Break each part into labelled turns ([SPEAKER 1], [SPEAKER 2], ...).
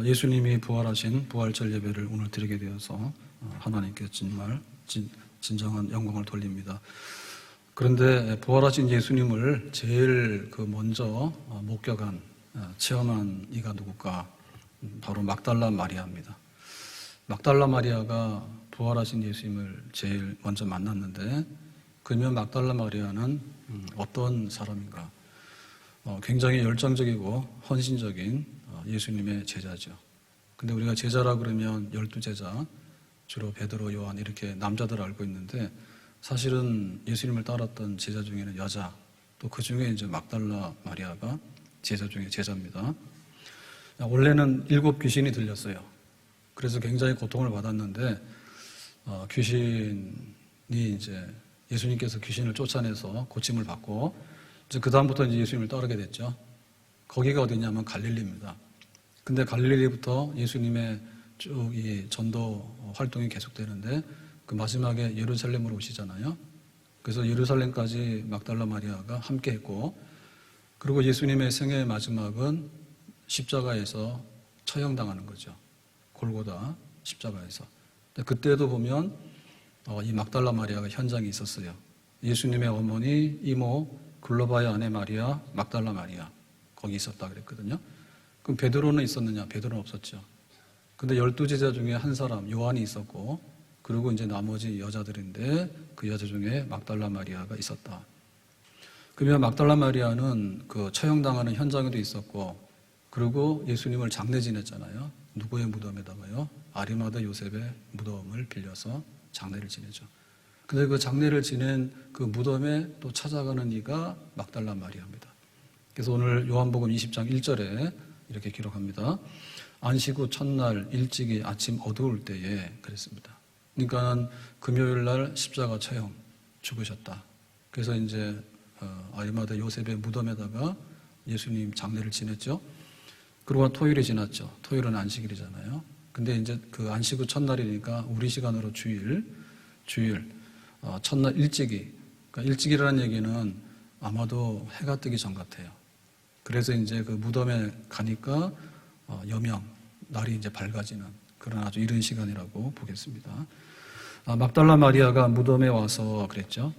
[SPEAKER 1] 예수님이 부활하신 부활절 예배를 오늘 드리게 되어서 하나님께 정말 진정한 영광을 돌립니다. 그런데 부활하신 예수님을 제일 먼저 목격한, 체험한 이가 누굴까? 바로 막달라 마리아입니다. 막달라 마리아가 부활하신 예수님을 제일 먼저 만났는데, 그러면 막달라 마리아는 어떤 사람인가? 굉장히 열정적이고 헌신적인 예수님의 제자죠. 근데 우리가 제자라 그러면 12제자, 주로 베드로, 요한 이렇게 남자들 알고 있는데, 사실은 예수님을 따랐던 제자 중에는 여자, 또 그 중에 이제 막달라 마리아가 제자 중에 제자입니다. 원래는 7 귀신이 들렸어요. 그래서 굉장히 고통을 받았는데, 귀신이 이제 예수님께서 귀신을 쫓아내서 고침을 받고, 이제 그다음부터 이제 예수님을 따르게 됐죠. 거기가 어디냐면 갈릴리입니다. 근데 갈릴리부터 예수님의 쭉 이 전도 활동이 계속되는데, 그 마지막에 예루살렘으로 오시잖아요. 그래서 예루살렘까지 막달라 마리아가 함께 했고, 그리고 예수님의 생애의 마지막은 십자가에서 처형당하는 거죠. 골고다 십자가에서. 그때도 보면 이 막달라 마리아가 현장에 있었어요. 예수님의 어머니, 이모, 글로바의 아내 마리아, 막달라 마리아, 거기 있었다 그랬거든요. 그럼 베드로는 있었느냐? 베드로는 없었죠. 근데 12제자 중에 한 사람, 요한이 있었고, 그리고 이제 나머지 여자들인데 그 여자 중에 막달라 마리아가 있었다. 그러면 막달라 마리아는 그 처형당하는 현장에도 있었고, 그리고 예수님을 장례 지냈잖아요. 누구의 무덤에다가요? 아리마다 요셉의 무덤을 빌려서 장례를 지내죠. 근데 그 장례를 지낸 그 무덤에 또 찾아가는 이가 막달라 마리아입니다. 그래서 오늘 요한복음 20장 1절에 이렇게 기록합니다. 안식 후 첫날 일찍이 아침 어두울 때에 그랬습니다. 그러니까 금요일 날 십자가 처형 죽으셨다. 그래서 이제 아리마다 요셉의 무덤에다가 예수님 장례를 지냈죠. 그리고 토요일이 지났죠. 토요일은 안식일이잖아요. 근데 이제 그 안식 후 첫날이니까 우리 시간으로 주일 첫날 일찍이, 그러니까 일찍이라는 얘기는 아마도 해가 뜨기 전 같아요. 그래서 이제 그 무덤에 가니까 여명, 날이 이제 밝아지는 그런 아주 이른 시간이라고 보겠습니다. 막달라 마리아가 무덤에 와서 그랬죠.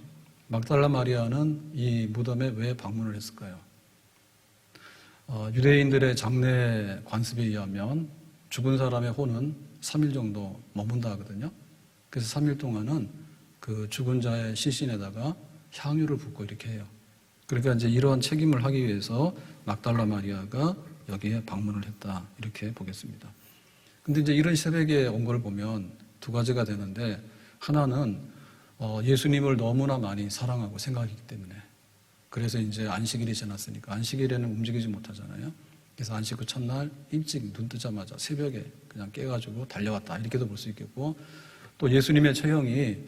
[SPEAKER 1] 막달라 마리아는 이 무덤에 왜 방문을 했을까요? 유대인들의 장례 관습에 의하면 죽은 사람의 혼은 3일 정도 머문다 하거든요. 그래서 3일 동안은 그 죽은 자의 시신에다가 향유를 붓고 이렇게 해요. 그러니까 이제 이러한 책임을 하기 위해서 막달라 마리아가 여기에 방문을 했다, 이렇게 보겠습니다. 근데 이제 이런 새벽에 온 걸 보면 두 가지가 되는데, 하나는 예수님을 너무나 많이 사랑하고 생각하기 때문에, 그래서 이제 안식일이 지났으니까 안식일에는 움직이지 못하잖아요. 그래서 안식 후 첫날 일찍 눈 뜨자마자 새벽에 그냥 깨가지고 달려왔다, 이렇게도 볼 수 있겠고, 또 예수님의 처형이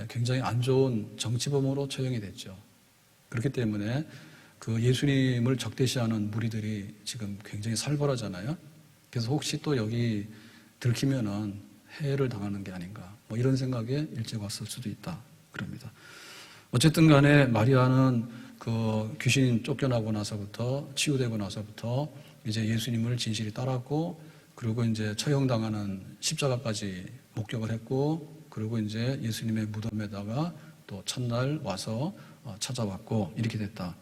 [SPEAKER 1] 굉장히 안 좋은 정치범으로 처형이 됐죠. 그렇기 때문에 그 예수님을 적대시하는 무리들이 지금 굉장히 살벌하잖아요. 그래서 혹시 또 여기 들키면은 해를 당하는 게 아닌가, 뭐 이런 생각에 일찍 왔을 수도 있다 그럽니다. 어쨌든 간에 마리아는 그 귀신 쫓겨나고 나서부터, 치유되고 나서부터 이제 예수님을 진실히 따랐고, 그리고 이제 처형당하는 십자가까지 목격을 했고, 그리고 이제 예수님의 무덤에다가 또 첫날 와서 찾아왔고, 이렇게 됐다.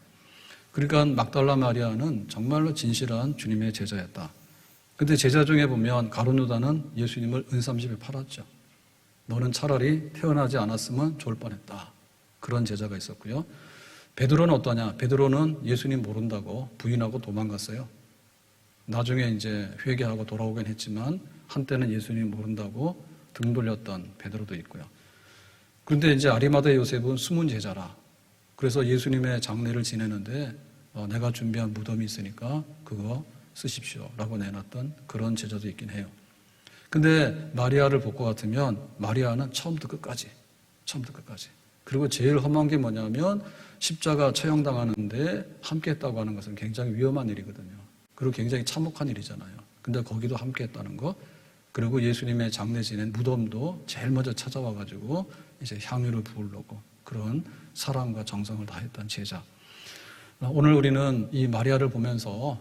[SPEAKER 1] 그러니까 막달라 마리아는 정말로 진실한 주님의 제자였다. 근데 제자 중에 보면 가룟유다는 예수님을 은30에 팔았죠. 너는 차라리 태어나지 않았으면 좋을 뻔했다. 그런 제자가 있었고요. 베드로는 어떠냐? 베드로는 예수님 모른다고 부인하고 도망갔어요. 나중에 이제 회개하고 돌아오긴 했지만 한때는 예수님 모른다고 등 돌렸던 베드로도 있고요. 그런데 이제 아리마다 요셉은 숨은 제자라. 그래서 예수님의 장례를 지내는데 내가 준비한 무덤이 있으니까 그거 쓰십시오 라고 내놨던 그런 제자도 있긴 해요. 근데 마리아를 볼 것 같으면 마리아는 처음부터 끝까지. 그리고 제일 험한 게 뭐냐면 십자가 처형당하는데 함께 했다고 하는 것은 굉장히 위험한 일이거든요. 그리고 굉장히 참혹한 일이잖아요. 근데 거기도 함께 했다는 거. 그리고 예수님의 장례 지낸 무덤도 제일 먼저 찾아와가지고 이제 향유를 부으려고 그런 사랑과 정성을 다했던 제자. 오늘 우리는 이 마리아를 보면서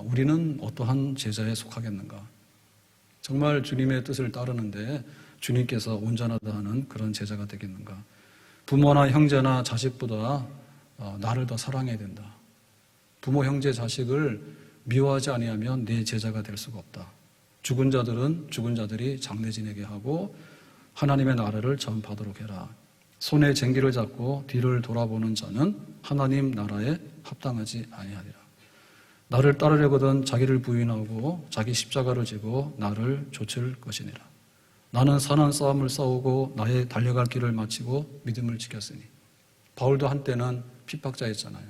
[SPEAKER 1] 우리는 어떠한 제자에 속하겠는가? 정말 주님의 뜻을 따르는데 주님께서 온전하다 하는 그런 제자가 되겠는가? 부모나 형제나 자식보다 나를 더 사랑해야 된다. 부모, 형제, 자식을 미워하지 아니하면 내 제자가 될 수가 없다. 죽은 자들은 죽은 자들이 장례 지내게 하고 하나님의 나라를 전파하도록 해라. 손에 쟁기를 잡고 뒤를 돌아보는 자는 하나님 나라에 합당하지 아니하리라. 나를 따르려거든 자기를 부인하고 자기 십자가를 지고 나를 좇을 것이니라. 나는 선한 싸움을 싸우고 나의 달려갈 길을 마치고 믿음을 지켰으니. 바울도 한때는 핍박자였잖아요.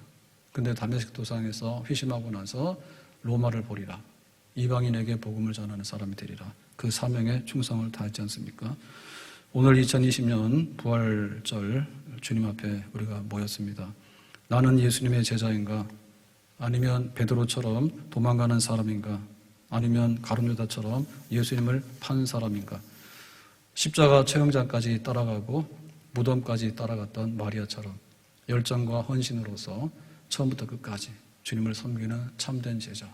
[SPEAKER 1] 근데 다메섹 도상에서 회심하고 나서 로마를 보리라. 이방인에게 복음을 전하는 사람이 되리라. 그 사명에 충성을 다했지 않습니까? 오늘 2020년 부활절 주님 앞에 우리가 모였습니다. 나는 예수님의 제자인가? 아니면 베드로처럼 도망가는 사람인가? 아니면 가룟유다처럼 예수님을 판 사람인가? 십자가 최형장까지 따라가고 무덤까지 따라갔던 마리아처럼 열정과 헌신으로서 처음부터 끝까지 주님을 섬기는 참된 제자,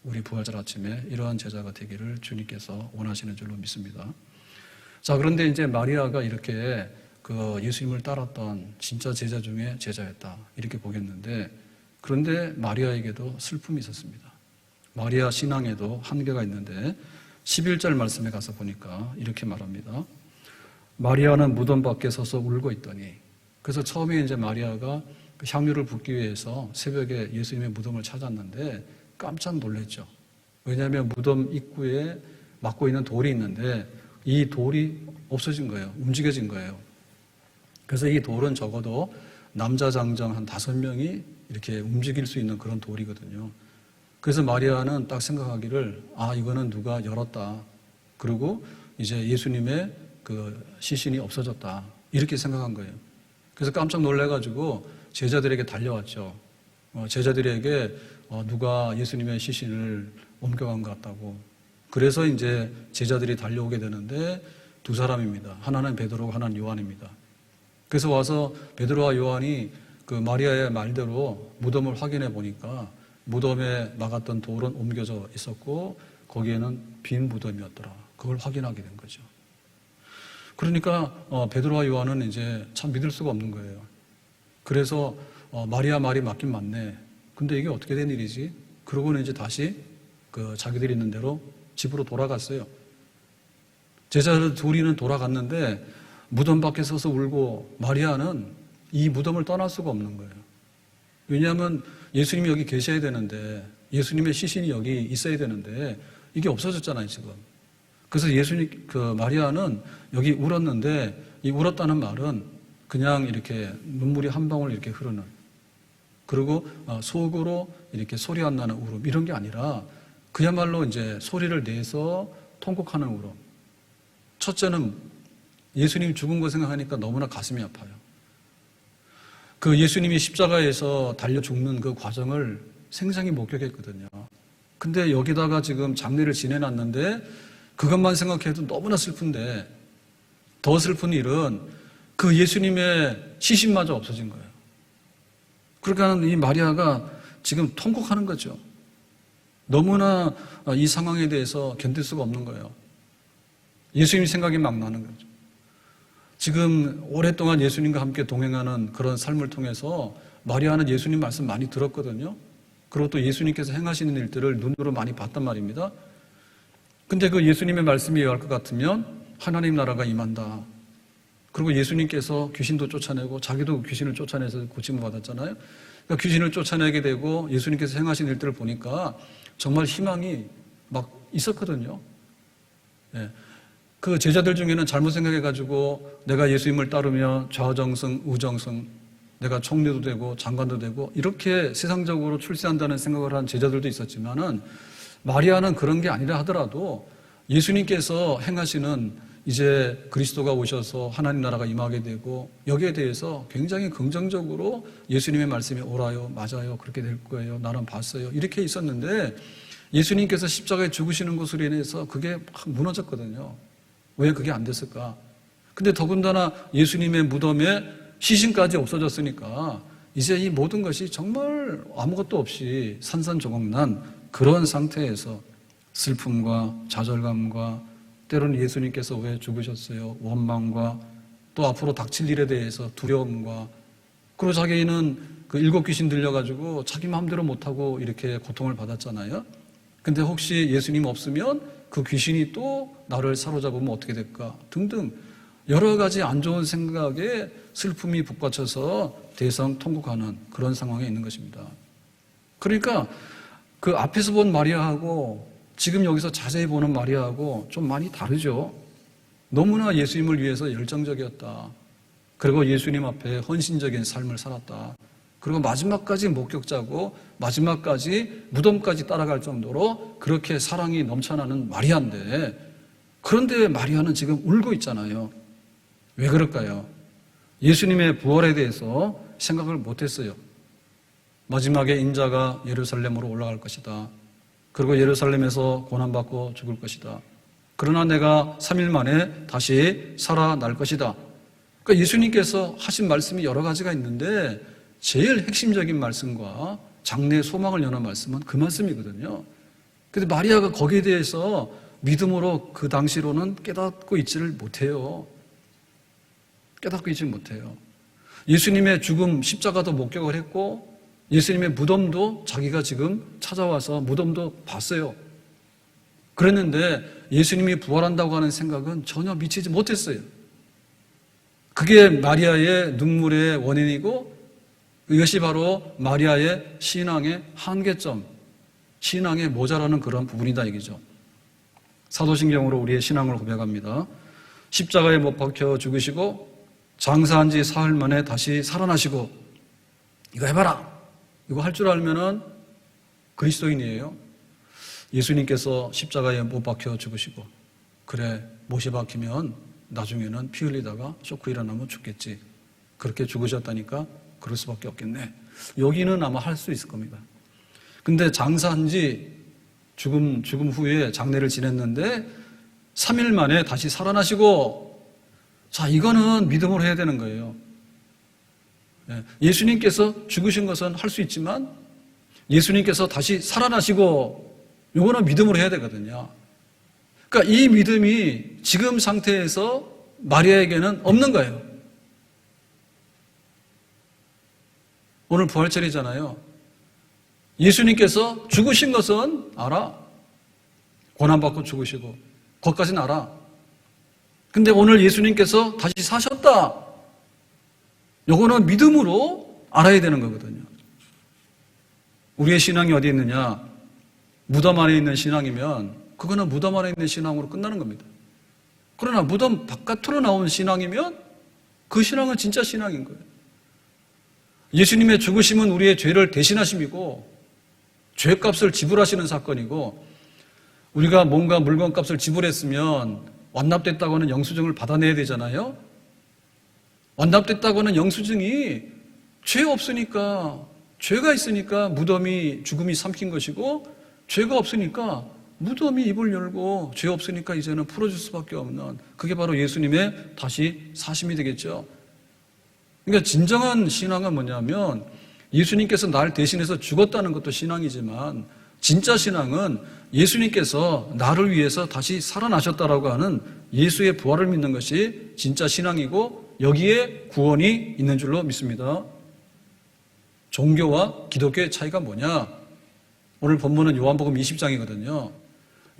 [SPEAKER 1] 우리 부활절 아침에 이러한 제자가 되기를 주님께서 원하시는 줄로 믿습니다. 자, 그런데 이제 마리아가 이렇게 그 예수님을 따랐던 진짜 제자 중에 제자였다, 이렇게 보겠는데, 그런데 마리아에게도 슬픔이 있었습니다. 마리아 신앙에도 한계가 있는데 11절 말씀에 가서 보니까 이렇게 말합니다. 마리아는 무덤 밖에 서서 울고 있더니, 그래서 처음에 이제 마리아가 그 향유를 붓기 위해서 새벽에 예수님의 무덤을 찾았는데 깜짝 놀랐죠. 왜냐하면 무덤 입구에 막고 있는 돌이 있는데 이 돌이 없어진 거예요. 움직여진 거예요. 그래서 이 돌은 적어도 남자 장정 한 5명이 이렇게 움직일 수 있는 그런 돌이거든요. 그래서 마리아는 딱 생각하기를, 이거는 누가 열었다. 그리고 이제 예수님의 그 시신이 없어졌다. 이렇게 생각한 거예요. 그래서 깜짝 놀래가지고 제자들에게 달려왔죠. 제자들에게 누가 예수님의 시신을 옮겨간 것 같다고. 그래서 이제 제자들이 달려오게 되는데 두 사람입니다. 하나는 베드로고 하나는 요한입니다. 그래서 와서 베드로와 요한이 그 마리아의 말대로 무덤을 확인해 보니까 무덤에 막았던 돌은 옮겨져 있었고 거기에는 빈 무덤이었더라. 그걸 확인하게 된 거죠. 그러니까 베드로와 요한은 이제 참 믿을 수가 없는 거예요. 그래서 마리아 말이 맞긴 맞네. 근데 이게 어떻게 된 일이지? 그러고는 이제 다시 그 자기들이 있는 대로 집으로 돌아갔어요. 제자들 둘이는 돌아갔는데 무덤 밖에 서서 울고, 마리아는 이 무덤을 떠날 수가 없는 거예요. 왜냐하면 예수님이 여기 계셔야 되는데, 예수님의 시신이 여기 있어야 되는데 이게 없어졌잖아요, 지금. 그래서 마리아는 여기 울었는데, 이 울었다는 말은 그냥 이렇게 눈물이 한 방울 이렇게 흐르는, 그리고 속으로 이렇게 소리 안 나는 울음, 이런 게 아니라 그야말로 이제 소리를 내서 통곡하는 울음. 첫째는 예수님이 죽은 거 생각하니까 너무나 가슴이 아파요. 그 예수님이 십자가에서 달려 죽는 그 과정을 생생히 목격했거든요. 근데 여기다가 지금 장례를 지내놨는데 그것만 생각해도 너무나 슬픈데, 더 슬픈 일은 그 예수님의 시신마저 없어진 거예요. 그러니까 이 마리아가 지금 통곡하는 거죠. 너무나 이 상황에 대해서 견딜 수가 없는 거예요. 예수님 생각이 막 나는 거죠. 지금 오랫동안 예수님과 함께 동행하는 그런 삶을 통해서 마리아는 예수님 말씀 많이 들었거든요. 그리고 또 예수님께서 행하시는 일들을 눈으로 많이 봤단 말입니다. 근데 그 예수님의 말씀이 요할 것 같으면 하나님 나라가 임한다. 그리고 예수님께서 귀신도 쫓아내고 자기도 귀신을 쫓아내서 고침을 받았잖아요. 그러니까 귀신을 쫓아내게 되고 예수님께서 행하신 일들을 보니까 정말 희망이 막 있었거든요. 예. 그 제자들 중에는 잘못 생각해가지고 내가 예수님을 따르며 좌정승, 우정승, 내가 총리도 되고 장관도 되고 이렇게 세상적으로 출세한다는 생각을 한 제자들도 있었지만은, 마리아는 그런 게 아니라 하더라도 예수님께서 행하시는 이제 그리스도가 오셔서 하나님 나라가 임하게 되고 여기에 대해서 굉장히 긍정적으로 예수님의 말씀이 옳아요, 맞아요, 그렇게 될 거예요, 나는 봤어요, 이렇게 있었는데 예수님께서 십자가에 죽으시는 것으로 인해서 그게 막 무너졌거든요. 왜 그게 안 됐을까? 근데 더군다나 예수님의 무덤에 시신까지 없어졌으니까 이제 이 모든 것이 정말 아무것도 없이 산산조각난 그런 상태에서 슬픔과 좌절감과 때로는 예수님께서 왜 죽으셨어요? 원망과 또 앞으로 닥칠 일에 대해서 두려움과 그리고 자기는 그 7 귀신 들려가지고 자기 마음대로 못하고 이렇게 고통을 받았잖아요. 근데 혹시 예수님 없으면 그 귀신이 또 나를 사로잡으면 어떻게 될까? 등등 여러 가지 안 좋은 생각에 슬픔이 북받쳐서 대성통곡하는 그런 상황에 있는 것입니다. 그러니까 그 앞에서 본 마리아하고 지금 여기서 자세히 보는 마리아하고 좀 많이 다르죠. 너무나 예수님을 위해서 열정적이었다. 그리고 예수님 앞에 헌신적인 삶을 살았다. 그리고 마지막까지 목격자고 마지막까지 무덤까지 따라갈 정도로 그렇게 사랑이 넘쳐나는 마리아인데, 그런데 마리아는 지금 울고 있잖아요. 왜 그럴까요? 예수님의 부활에 대해서 생각을 못했어요. 마지막에 인자가 예루살렘으로 올라갈 것이다. 그리고 예루살렘에서 고난받고 죽을 것이다. 그러나 내가 3일 만에 다시 살아날 것이다. 그러니까 예수님께서 하신 말씀이 여러 가지가 있는데 제일 핵심적인 말씀과 장래의 소망을 여는 말씀은 그 말씀이거든요. 근데 마리아가 거기에 대해서 믿음으로 그 당시로는 깨닫고 있지를 못해요. 깨닫고 있지 못해요. 예수님의 죽음, 십자가도 목격을 했고 예수님의 무덤도 자기가 지금 찾아와서 무덤도 봤어요. 그랬는데 예수님이 부활한다고 하는 생각은 전혀 미치지 못했어요. 그게 마리아의 눈물의 원인이고 이것이 바로 마리아의 신앙의 한계점, 신앙의 모자라는 그런 부분이다 이거죠. 사도신경으로 우리의 신앙을 고백합니다. 십자가에 못 박혀 죽으시고 장사한 지 사흘 만에 다시 살아나시고, 이거 해봐라. 이거 할 줄 알면은 그리스도인이에요. 예수님께서 십자가에 못 박혀 죽으시고, 그래 못이 박히면 나중에는 피 흘리다가 쇼크 일어나면 죽겠지. 그렇게 죽으셨다니까 그럴 수밖에 없겠네. 여기는 아마 할 수 있을 겁니다. 근데 장사한 지 죽음 후에 장례를 지냈는데 3일 만에 다시 살아나시고, 자, 이거는 믿음으로 해야 되는 거예요. 예수님께서 죽으신 것은 할 수 있지만 예수님께서 다시 살아나시고, 이거는 믿음으로 해야 되거든요. 그러니까 이 믿음이 지금 상태에서 마리아에게는 없는 거예요. 오늘 부활절이잖아요. 예수님께서 죽으신 것은 알아. 고난받고 죽으시고 그것까지는 알아. 근데 오늘 예수님께서 다시 사셨다. 요거는 믿음으로 알아야 되는 거거든요. 우리의 신앙이 어디 있느냐? 무덤 안에 있는 신앙이면 그거는 무덤 안에 있는 신앙으로 끝나는 겁니다. 그러나 무덤 바깥으로 나온 신앙이면 그 신앙은 진짜 신앙인 거예요. 예수님의 죽으심은 우리의 죄를 대신하심이고 죄값을 지불하시는 사건이고, 우리가 뭔가 물건값을 지불했으면 완납됐다고 하는 영수증을 받아내야 되잖아요. 완납됐다고 하는 영수증이 죄 없으니까, 죄가 있으니까 무덤이 죽음이 삼킨 것이고, 죄가 없으니까 무덤이 입을 열고 죄 없으니까 이제는 풀어줄 수밖에 없는, 그게 바로 예수님의 다시 사심이 되겠죠. 그러니까 진정한 신앙은 뭐냐면 예수님께서 날 대신해서 죽었다는 것도 신앙이지만 진짜 신앙은 예수님께서 나를 위해서 다시 살아나셨다라고 하는 예수의 부활을 믿는 것이 진짜 신앙이고 여기에 구원이 있는 줄로 믿습니다. 종교와 기독교의 차이가 뭐냐? 오늘 본문은 요한복음 20장이거든요.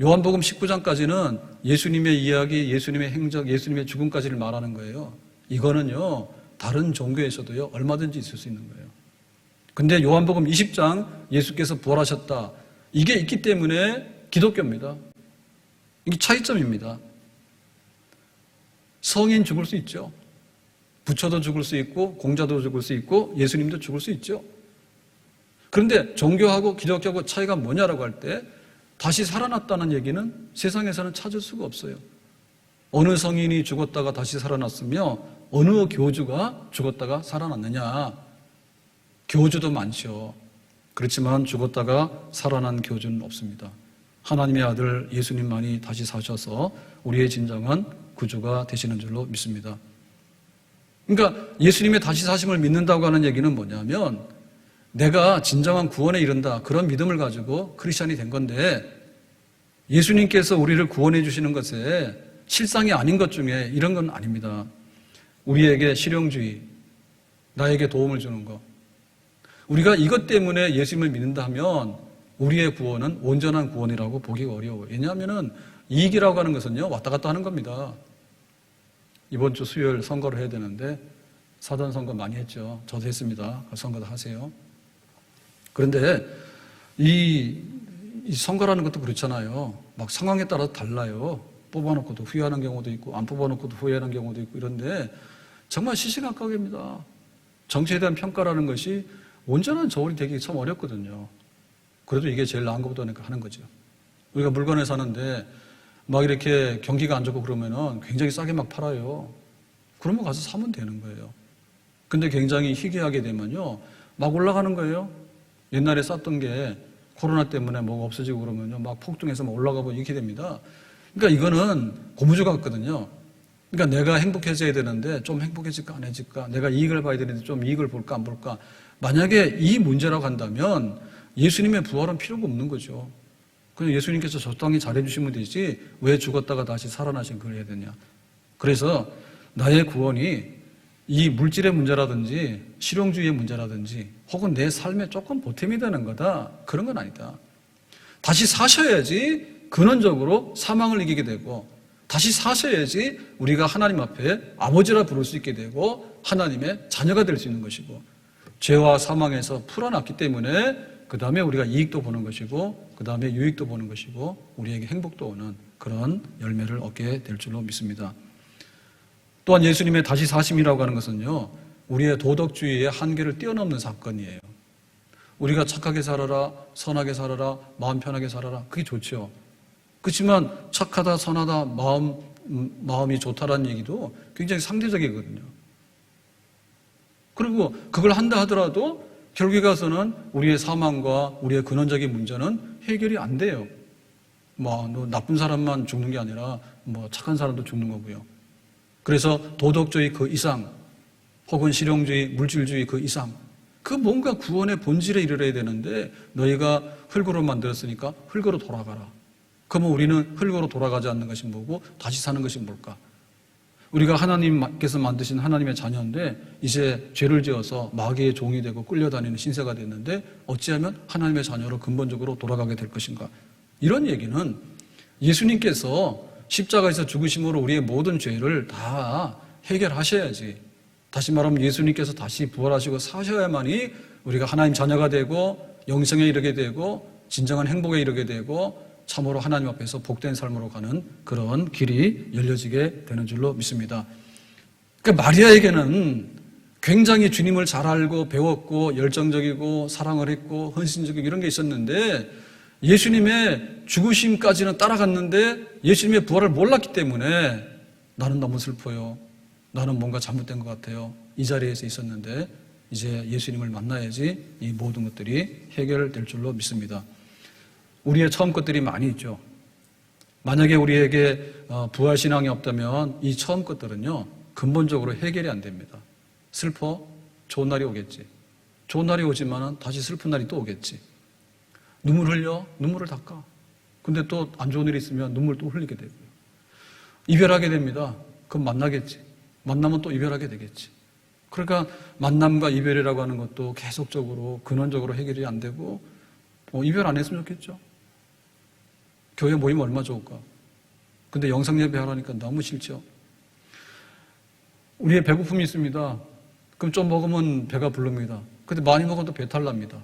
[SPEAKER 1] 요한복음 19장까지는 예수님의 이야기, 예수님의 행적, 예수님의 죽음까지를 말하는 거예요. 이거는요, 다른 종교에서도요, 얼마든지 있을 수 있는 거예요. 근데 요한복음 20장 예수께서 부활하셨다. 이게 있기 때문에 기독교입니다. 이게 차이점입니다. 성인 죽을 수 있죠. 부처도 죽을 수 있고 공자도 죽을 수 있고 예수님도 죽을 수 있죠. 그런데 종교하고 기독교하고 차이가 뭐냐라고 할 때 다시 살아났다는 얘기는 세상에서는 찾을 수가 없어요. 어느 성인이 죽었다가 다시 살아났으며 어느 교주가 죽었다가 살아났느냐. 교주도 많죠. 그렇지만 죽었다가 살아난 교주는 없습니다. 하나님의 아들 예수님만이 다시 사셔서 우리의 진정한 구주가 되시는 줄로 믿습니다. 그러니까 예수님의 다시 사심을 믿는다고 하는 얘기는 뭐냐면 내가 진정한 구원에 이른다 그런 믿음을 가지고 크리스찬이 된 건데 예수님께서 우리를 구원해 주시는 것에 실상이 아닌 것 중에 이런 건 아닙니다. 우리에게 실용주의, 나에게 도움을 주는 것. 우리가 이것 때문에 예수님을 믿는다 하면 우리의 구원은 온전한 구원이라고 보기가 어려워요. 왜냐하면 이익이라고 하는 것은요 왔다 갔다 하는 겁니다. 이번 주 수요일 선거를 해야 되는데 사전 선거 많이 했죠. 저도 했습니다. 선거도 하세요. 그런데 이 선거라는 것도 그렇잖아요. 막 상황에 따라서 달라요. 뽑아놓고도 후회하는 경우도 있고 안 뽑아놓고도 후회하는 경우도 있고 이런데 정말 시시각각입니다. 정치에 대한 평가라는 것이 온전한 저울이 되기 참 어렵거든요. 그래도 이게 제일 나은 것보다 하는 거죠. 우리가 물건을 사는데 막 이렇게 경기가 안 좋고 그러면은 굉장히 싸게 막 팔아요. 그러면 가서 사면 되는 거예요. 근데 굉장히 희귀하게 되면요. 막 올라가는 거예요. 옛날에 쌌던 게 코로나 때문에 뭐가 없어지고 그러면요. 막 폭등해서 막 올라가고 이렇게 됩니다. 그러니까 이거는 고무줄 같거든요. 그러니까 내가 행복해져야 되는데 좀 행복해질까 안 해질까? 내가 이익을 봐야 되는데 좀 이익을 볼까 안 볼까? 만약에 이 문제라고 한다면 예수님의 부활은 필요가 없는 거죠. 그냥 예수님께서 적당히 잘해주시면 되지 왜 죽었다가 다시 살아나신 걸 해야 되냐. 그래서 나의 구원이 이 물질의 문제라든지 실용주의의 문제라든지 혹은 내 삶에 조금 보탬이 되는 거다. 그런 건 아니다. 다시 사셔야지 근원적으로 사망을 이기게 되고 다시 사셔야지 우리가 하나님 앞에 아버지라 부를 수 있게 되고 하나님의 자녀가 될 수 있는 것이고 죄와 사망에서 풀어났기 때문에 그 다음에 우리가 이익도 보는 것이고 그 다음에 유익도 보는 것이고 우리에게 행복도 오는 그런 열매를 얻게 될 줄로 믿습니다. 또한 예수님의 다시 사심이라고 하는 것은요 우리의 도덕주의의 한계를 뛰어넘는 사건이에요. 우리가 착하게 살아라, 선하게 살아라, 마음 편하게 살아라 그게 좋죠. 그렇지만 착하다, 선하다, 마음이 좋다라는 얘기도 굉장히 상대적이거든요. 그리고 그걸 한다 하더라도 결국에 가서는 우리의 사망과 우리의 근원적인 문제는 해결이 안 돼요. 나쁜 사람만 죽는 게 아니라 착한 사람도 죽는 거고요. 그래서 도덕주의 그 이상 혹은 실용주의, 물질주의 그 이상 그 뭔가 구원의 본질에 이르러야 되는데 너희가 흙으로 만들었으니까 흙으로 돌아가라. 그러면 우리는 흙으로 돌아가지 않는 것이 뭐고 다시 사는 것이 뭘까? 우리가 하나님께서 만드신 하나님의 자녀인데 이제 죄를 지어서 마귀의 종이 되고 끌려다니는 신세가 됐는데 어찌하면 하나님의 자녀로 근본적으로 돌아가게 될 것인가? 이런 얘기는 예수님께서 십자가에서 죽으심으로 우리의 모든 죄를 다 해결하셔야지. 다시 말하면 예수님께서 다시 부활하시고 사셔야만이 우리가 하나님 자녀가 되고 영생에 이르게 되고 진정한 행복에 이르게 되고 참으로 하나님 앞에서 복된 삶으로 가는 그런 길이 열려지게 되는 줄로 믿습니다. 그러니까 마리아에게는 굉장히 주님을 잘 알고 배웠고 열정적이고 사랑을 했고 헌신적이고 이런 게 있었는데 예수님의 죽으심까지는 따라갔는데 예수님의 부활을 몰랐기 때문에 나는 너무 슬퍼요. 나는 뭔가 잘못된 것 같아요. 이 자리에서 있었는데 이제 예수님을 만나야지 이 모든 것들이 해결될 줄로 믿습니다. 우리의 처음 것들이 많이 있죠. 만약에 우리에게 부활신앙이 없다면 이 처음 것들은요 근본적으로 해결이 안 됩니다. 슬퍼? 좋은 날이 오겠지. 좋은 날이 오지만 다시 슬픈 날이 또 오겠지. 눈물 흘려? 눈물을 닦아. 근데 또 안 좋은 일이 있으면 눈물 또 흘리게 되고요. 이별하게 됩니다. 그럼 만나겠지. 만나면 또 이별하게 되겠지. 그러니까 만남과 이별이라고 하는 것도 계속적으로 근원적으로 해결이 안 되고 이별 안 했으면 좋겠죠. 교회 모이면 얼마나 좋을까. 근데 영상 예배 하라니까 너무 싫죠. 우리의 배고픔이 있습니다. 그럼 좀 먹으면 배가 부릅니다. 근데 많이 먹어도 배탈 납니다.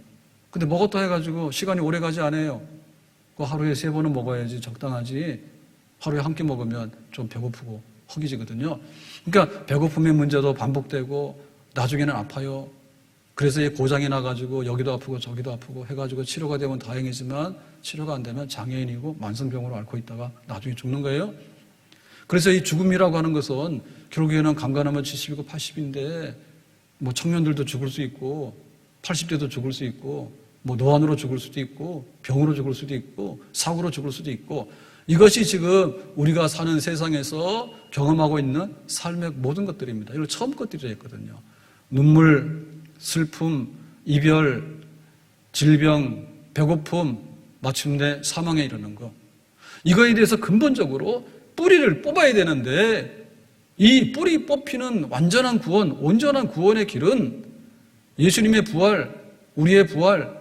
[SPEAKER 1] 근데 먹었다 해가지고 시간이 오래 가지 않아요. 하루에 3번은 먹어야지 적당하지. 하루에 한 끼 먹으면 좀 배고프고 허기지거든요. 그러니까 배고픔의 문제도 반복되고 나중에는 아파요. 그래서 고장이 나가지고 여기도 아프고 저기도 아프고 해가지고 치료가 되면 다행이지만 치료가 안 되면 장애인이고 만성병으로 앓고 있다가 나중에 죽는 거예요. 그래서 이 죽음이라고 하는 것은 결국에는 강간하면 70이고 80인데 청년들도 죽을 수 있고 80대도 죽을 수 있고 노안으로 죽을 수도 있고 병으로 죽을 수도 있고 사고로 죽을 수도 있고 이것이 지금 우리가 사는 세상에서 경험하고 있는 삶의 모든 것들입니다. 이걸 처음 것들이라 했거든요. 눈물, 슬픔, 이별, 질병, 배고픔, 마침내 사망에 이르는 것. 이거에 대해서 근본적으로 뿌리를 뽑아야 되는데 이 뿌리 뽑히는 완전한 구원, 온전한 구원의 길은 예수님의 부활, 우리의 부활,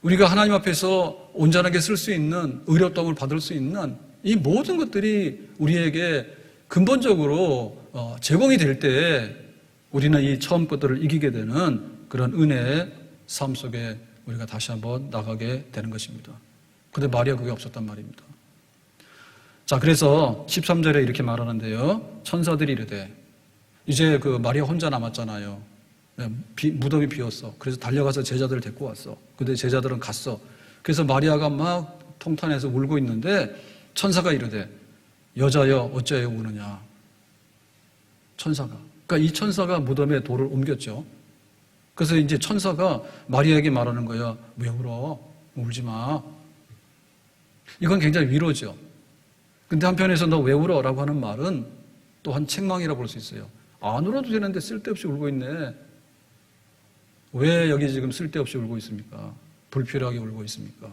[SPEAKER 1] 우리가 하나님 앞에서 온전하게 쓸 수 있는 의롭다움을 받을 수 있는 이 모든 것들이 우리에게 근본적으로 제공이 될 때 우리는 이 처음 것들을 이기게 되는 그런 은혜의 삶 속에 우리가 다시 한번 나가게 되는 것입니다. 그런데 마리아 그게 없었단 말입니다. 자, 그래서 13절에 이렇게 말하는데요. 천사들이 이르되, 이제 그 마리아 혼자 남았잖아요. 무덤이 비었어. 그래서 달려가서 제자들을 데리고 왔어. 근데 제자들은 갔어. 그래서 마리아가 막 통탄해서 울고 있는데 천사가 이르되, 여자여 어찌하여 우느냐. 천사가. 그러니까 이 천사가 무덤에 돌을 옮겼죠. 그래서 이제 천사가 마리아에게 말하는 거야. 왜 울어? 울지 마. 이건 굉장히 위로죠. 근데 한편에서 너 왜 울어? 라고 하는 말은 또한 책망이라 볼 수 있어요. 안 울어도 되는데 쓸데없이 울고 있네. 왜 여기 지금 쓸데없이 울고 있습니까? 불필요하게 울고 있습니까?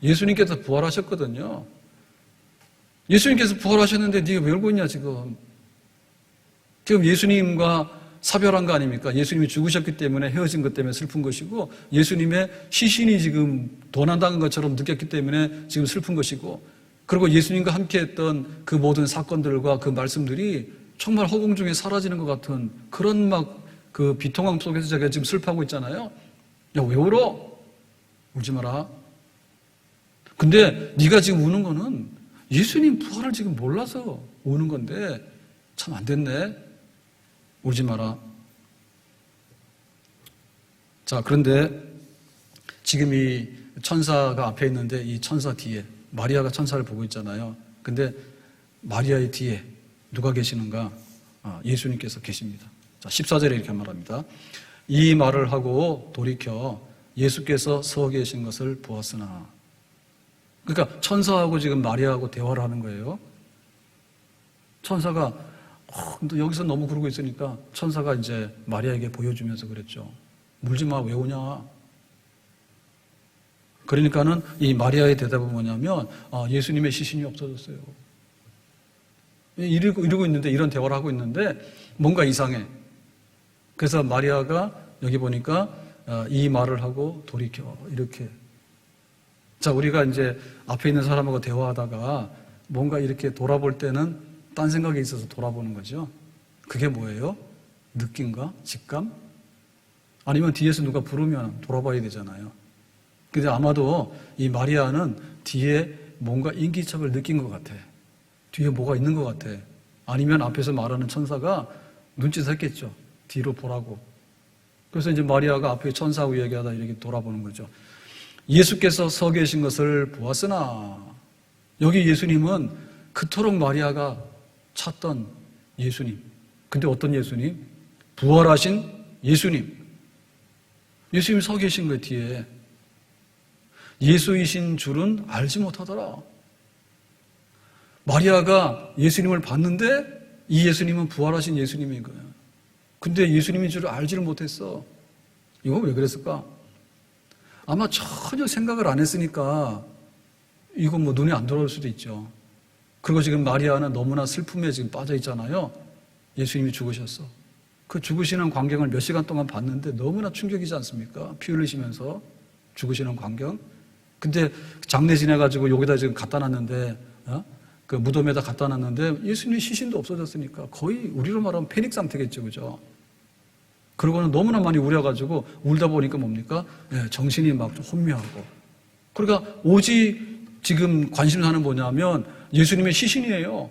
[SPEAKER 1] 예수님께서 부활하셨거든요. 예수님께서 부활하셨는데 네가 왜 울고 있냐 지금. 지금 예수님과 사별한 거 아닙니까? 예수님이 죽으셨기 때문에 헤어진 것 때문에 슬픈 것이고 예수님의 시신이 지금 도난당한 것처럼 느꼈기 때문에 지금 슬픈 것이고 그리고 예수님과 함께했던 그 모든 사건들과 그 말씀들이 정말 허공 중에 사라지는 것 같은 그런 막 그 비통함 속에서 제가 지금 슬퍼하고 있잖아요. 야, 왜 울어? 울지 마라. 근데 네가 지금 우는 거는 예수님 부활을 지금 몰라서 우는 건데 참 안 됐네. 울지 마라. 자, 그런데 지금 이 천사가 앞에 있는데 이 천사 뒤에 마리아가 천사를 보고 있잖아요. 근데 마리아의 뒤에 누가 계시는가? 예수님께서 계십니다. 자, 14절에 이렇게 말합니다. 이 말을 하고 돌이켜 예수께서 서 계신 것을 보았으나. 그러니까 천사하고 지금 마리아하고 대화를 하는 거예요. 천사가 근데 여기서 너무 그러고 있으니까 천사가 이제 마리아에게 보여주면서 그랬죠. 울지 마, 왜 우냐? 그러니까는 이 마리아의 대답은 뭐냐면 예수님의 시신이 없어졌어요. 이러고 있는데 이런 대화를 하고 있는데 뭔가 이상해. 그래서 마리아가 여기 보니까 이 말을 하고 돌이켜 이렇게. 자, 우리가 이제 앞에 있는 사람하고 대화하다가 뭔가 이렇게 돌아볼 때는 딴 생각이 있어서 돌아보는 거죠. 그게 뭐예요? 느낌과 직감? 아니면 뒤에서 누가 부르면 돌아봐야 되잖아요. 근데 아마도 이 마리아는 뒤에 뭔가 인기척을 느낀 것 같아. 뒤에 뭐가 있는 것 같아. 아니면 앞에서 말하는 천사가 눈짓을 했겠죠. 뒤로 보라고. 그래서 이제 마리아가 앞에 천사하고 얘기하다 이렇게 돌아보는 거죠. 예수께서 서 계신 것을 보았으나. 여기 예수님은 그토록 마리아가 찾던 예수님. 근데 어떤 예수님? 부활하신 예수님. 예수님이 서 계신 거예요, 뒤에. 예수이신 줄은 알지 못하더라. 마리아가 예수님을 봤는데 이 예수님은 부활하신 예수님인 거예요. 근데 예수님인 줄을 알지를 못했어. 이건 왜 그랬을까? 아마 전혀 생각을 안 했으니까 이건 뭐 눈에 안 들어올 수도 있죠. 그리고 지금 마리아는 너무나 슬픔에 지금 빠져 있잖아요. 예수님이 죽으셨어. 그 죽으시는 광경을 몇 시간 동안 봤는데 너무나 충격이지 않습니까? 피 흘리시면서 죽으시는 광경. 근데 장례 지내가지고 여기다 지금 갖다 놨는데, 그 무덤에다 갖다 놨는데 예수님 시신도 없어졌으니까 거의 우리로 말하면 패닉 상태겠죠, 그죠? 그러고는 너무나 많이 우려가지고 울다 보니까 뭡니까? 정신이 막 좀 혼미하고. 그러니까 오직 지금 관심사는 뭐냐면 예수님의 시신이에요.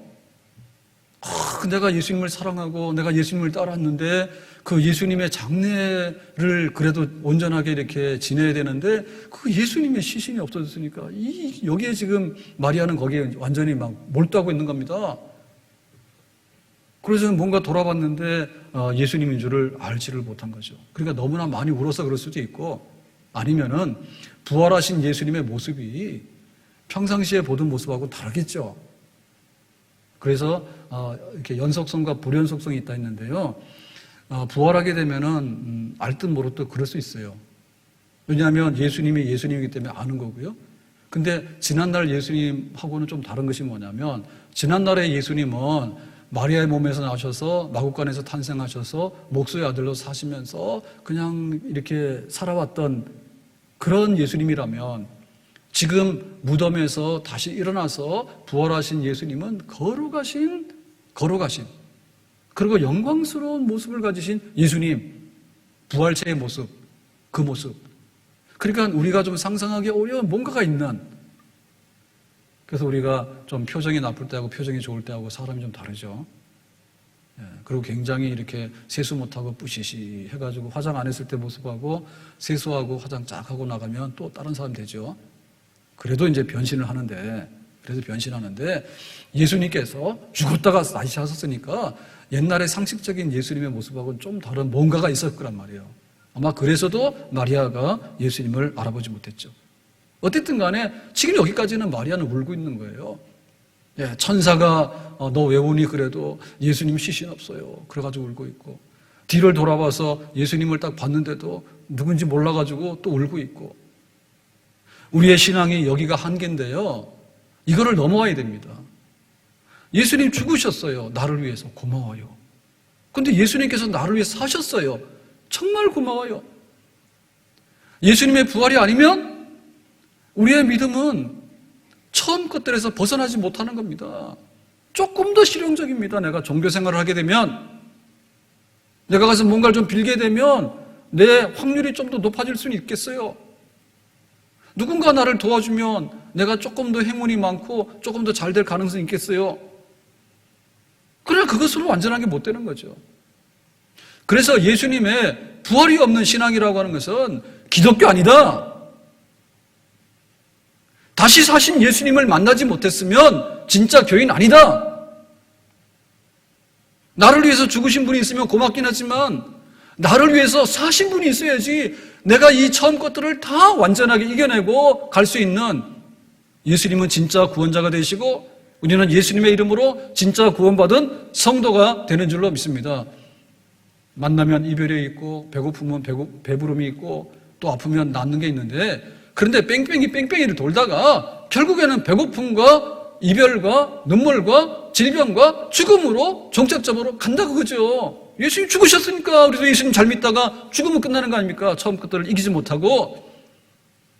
[SPEAKER 1] 내가 예수님을 사랑하고 내가 예수님을 따랐는데 그 예수님의 장례를 그래도 온전하게 이렇게 지내야 되는데 그 예수님의 시신이 없어졌으니까 여기에 지금 마리아는 거기에 완전히 막 몰두하고 있는 겁니다. 그래서 뭔가 돌아봤는데 예수님인 줄을 알지를 못한 거죠. 그러니까 너무나 많이 울어서 그럴 수도 있고 아니면은 부활하신 예수님의 모습이 평상시에 보던 모습하고 다르겠죠. 그래서 이렇게 연속성과 불연속성이 있다 했는데요. 부활하게 되면은 알 듯 모를 듯 그럴 수 있어요. 왜냐하면 예수님이 예수님이기 때문에 아는 거고요. 근데 지난날 예수님하고는 좀 다른 것이 뭐냐면, 지난날의 예수님은 마리아의 몸에서 나셔서 마구간에서 탄생하셔서 목수의 아들로 사시면서 그냥 이렇게 살아왔던 그런 예수님이라면, 지금 무덤에서 다시 일어나서 부활하신 예수님은 걸어가신 그리고 영광스러운 모습을 가지신 예수님, 부활체의 모습, 그 모습. 그러니까 우리가 좀 상상하기 어려운 뭔가가 있는, 그래서 우리가 좀 표정이 나쁠 때하고 표정이 좋을 때하고 사람이 좀 다르죠. 그리고 굉장히 이렇게 세수 못하고 뿌시시 해가지고 화장 안 했을 때 모습하고 세수하고 화장 쫙 하고 나가면 또 다른 사람 되죠. 그래도 이제 변신을 하는데, 예수님께서 죽었다가 다시 하셨으니까 옛날의 상식적인 예수님의 모습하고는 좀 다른 뭔가가 있었을 거란 말이에요. 아마 그래서도 마리아가 예수님을 알아보지 못했죠. 어쨌든 간에 지금 여기까지는 마리아는 울고 있는 거예요. 천사가 너 왜 우니 그래도 예수님 시신 없어요. 그래가지고 울고 있고, 뒤를 돌아봐서 예수님을 딱 봤는데도 누군지 몰라가지고 또 울고 있고. 우리의 신앙이 여기가 한계인데요, 이거를 넘어와야 됩니다. 예수님 죽으셨어요. 나를 위해서. 고마워요. 근데 예수님께서 나를 위해서 사셨어요. 정말 고마워요. 예수님의 부활이 아니면 우리의 믿음은 처음 것들에서 벗어나지 못하는 겁니다. 조금 더 실용적입니다. 내가 종교 생활을 하게 되면, 내가 가서 뭔가를 좀 빌게 되면 내 확률이 좀 더 높아질 수는 있겠어요. 누군가 나를 도와주면 내가 조금 더 행운이 많고 조금 더 잘 될 가능성이 있겠어요. 그러나 그것으로 완전하게 못 되는 거죠. 그래서 예수님의 부활이 없는 신앙이라고 하는 것은 기독교 아니다. 다시 사신 예수님을 만나지 못했으면 진짜 교인 아니다. 나를 위해서 죽으신 분이 있으면 고맙긴 하지만 나를 위해서 사신 분이 있어야지 내가 이 처음 것들을 다 완전하게 이겨내고 갈 수 있는, 예수님은 진짜 구원자가 되시고 우리는 예수님의 이름으로 진짜 구원받은 성도가 되는 줄로 믿습니다. 만나면 이별이 있고 배고프면 배부름이 있고 또 아프면 낫는 게 있는데, 그런데 뺑뺑이를 돌다가 결국에는 배고픔과 이별과 눈물과 질병과 죽음으로 종착점으로 간다 그거죠. 예수님 죽으셨으니까 우리도 예수님 잘 믿다가 죽으면 끝나는 거 아닙니까? 처음 것들을 이기지 못하고.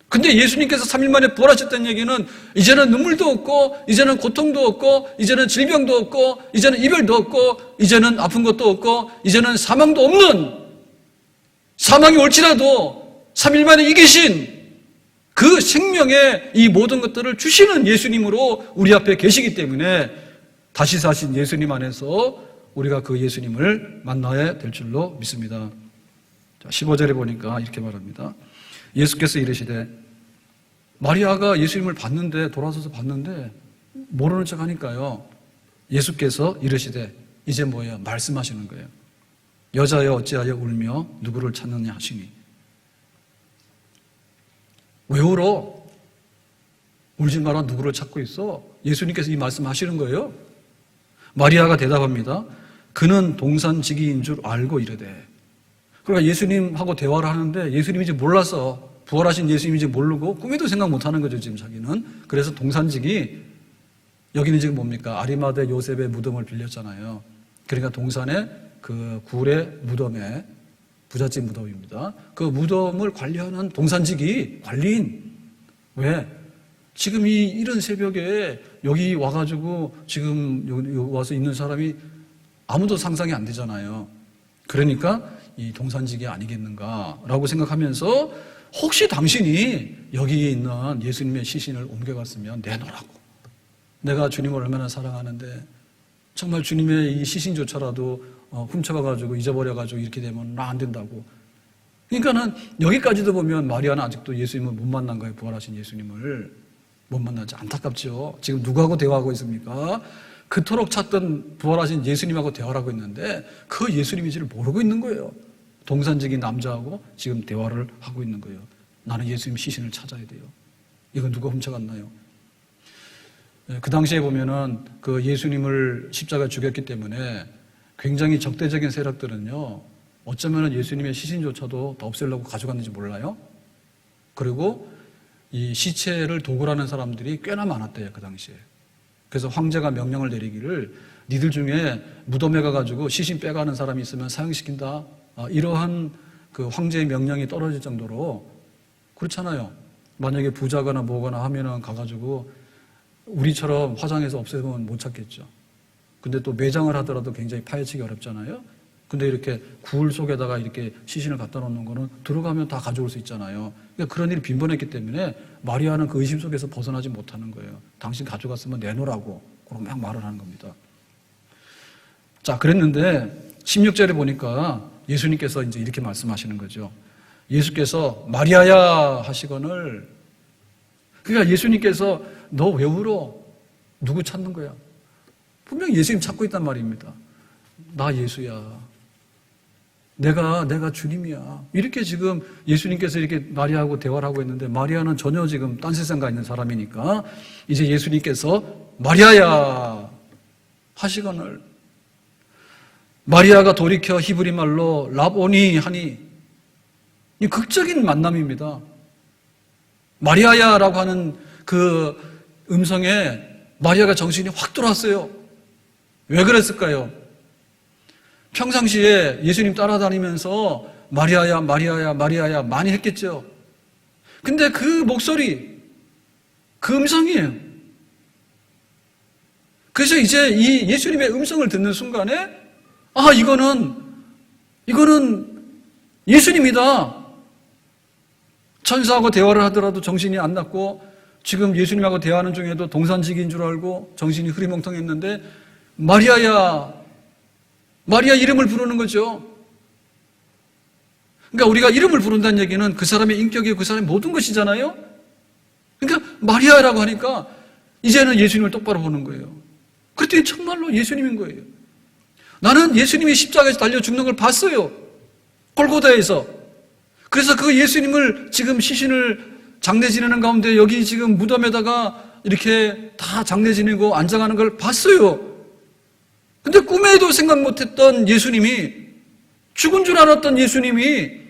[SPEAKER 1] 근데 예수님께서 3일 만에 부활하셨다는 얘기는 이제는 눈물도 없고, 이제는 고통도 없고, 이제는 질병도 없고, 이제는 이별도 없고, 이제는 아픈 것도 없고, 이제는 사망도 없는, 사망이 올지라도 3일 만에 이기신 그 생명의 이 모든 것들을 주시는 예수님으로 우리 앞에 계시기 때문에 다시 사신 예수님 안에서 우리가 그 예수님을 만나야 될 줄로 믿습니다. 15절에 보니까 이렇게 말합니다. 예수께서 이르시되, 마리아가 예수님을 봤는데, 돌아서서 봤는데 모르는 척 하니까요, 예수께서 이르시되, 이제 뭐예요? 말씀하시는 거예요. 여자여 어찌하여 울며 누구를 찾느냐 하시니. 왜 울어? 울지 마라. 누구를 찾고 있어? 예수님께서 이 말씀하시는 거예요. 마리아가 대답합니다. 그는 동산지기인 줄 알고 이르되. 그러니까 예수님하고 대화를 하는데 예수님인지 몰라서, 부활하신 예수님인지 모르고 꿈에도 생각 못하는 거죠, 지금 자기는. 그래서 동산지기, 여기는 지금 뭡니까? 아리마대 요셉의 무덤을 빌렸잖아요. 그러니까 동산의 그 굴의 무덤에, 부잣집 무덤입니다. 그 무덤을 관리하는 동산지기, 관리인. 왜? 지금 이 이른 새벽에 여기 와가지고 지금 여기 와서 있는 사람이 아무도 상상이 안 되잖아요. 그러니까 이 동산지기 아니겠는가라고 생각하면서, 혹시 당신이 여기에 있는 예수님의 시신을 옮겨갔으면 내놓으라고. 내가 주님을 얼마나 사랑하는데 정말 주님의 이 시신조차라도 훔쳐가가지고 잊어버려가지고 이렇게 되면 나 안 된다고. 그러니까는 여기까지도 보면 마리아는 아직도 예수님을 못 만난 거예요. 부활하신 예수님을 못 만나지. 안타깝죠. 지금 누구하고 대화하고 있습니까? 그토록 찾던 부활하신 예수님하고 대화를 하고 있는데 그 예수님인지를 모르고 있는 거예요. 동산직인 남자하고 지금 대화를 하고 있는 거예요. 나는 예수님 시신을 찾아야 돼요. 이거 누가 훔쳐갔나요? 그 당시에 보면은 그 예수님을 십자가에 죽였기 때문에 굉장히 적대적인 세력들은요, 어쩌면은 예수님의 시신조차도 다 없애려고 가져갔는지 몰라요. 그리고 이 시체를 도굴하는 사람들이 꽤나 많았대요, 그 당시에. 그래서 황제가 명령을 내리기를 니들 중에 무덤에 가가지고 시신 빼가는 사람이 있으면 사형시킨다. 이러한 그 황제의 명령이 떨어질 정도로 그렇잖아요. 만약에 부자거나 뭐거나 하면은 가가지고 우리처럼 화장해서 없애면 못 찾겠죠. 근데 또 매장을 하더라도 굉장히 파헤치기 어렵잖아요. 근데 이렇게 굴 속에다가 이렇게 시신을 갖다 놓는 거는 들어가면 다 가져올 수 있잖아요. 그러니까 그런 일이 빈번했기 때문에 마리아는 그 의심 속에서 벗어나지 못하는 거예요. 당신 가져갔으면 내놓으라고. 그러고 막 말을 하는 겁니다. 자, 그랬는데 16절에 보니까 예수님께서 이제 이렇게 말씀하시는 거죠. 예수께서 마리아야 하시거늘, 그러니까 예수님께서 너 왜 울어? 누구 찾는 거야? 분명히 예수님 찾고 있단 말입니다. 나 예수야. 내가 주님이야. 이렇게 지금 예수님께서 이렇게 마리아하고 대화를 하고 있는데 마리아는 전혀 지금 딴 세상 가 있는 사람이니까 이제 예수님께서 마리아야 하시거늘, 마리아가 돌이켜 히브리 말로 라보니 하니, 이 극적인 만남입니다. 마리아야라고 하는 그 음성에 마리아가 정신이 확 돌아왔어요. 왜 그랬을까요? 평상시에 예수님 따라다니면서 마리아야, 마리아야, 마리아야 많이 했겠죠. 근데 그 목소리, 그 음성이에요. 그래서 이제 이 예수님의 음성을 듣는 순간에 이거는 예수님이다. 천사하고 대화를 하더라도 정신이 안 났고 지금 예수님하고 대화하는 중에도 동산지기인 줄 알고 정신이 흐리멍텅했는데 마리아야, 마리아 이름을 부르는 거죠. 그러니까 우리가 이름을 부른다는 얘기는 그 사람의 인격이고 그 사람의 모든 것이잖아요. 그러니까 마리아라고 하니까 이제는 예수님을 똑바로 보는 거예요. 그랬더니 정말로 예수님인 거예요. 나는 예수님이 십자가에서 달려 죽는 걸 봤어요. 골고다에서. 그래서 그 예수님을 지금 시신을 장례 지내는 가운데 여기 지금 무덤에다가 이렇게 다 장례 지내고 안장하는 걸 봤어요. 근데 꿈에도 생각 못했던 예수님이, 죽은 줄 알았던 예수님이,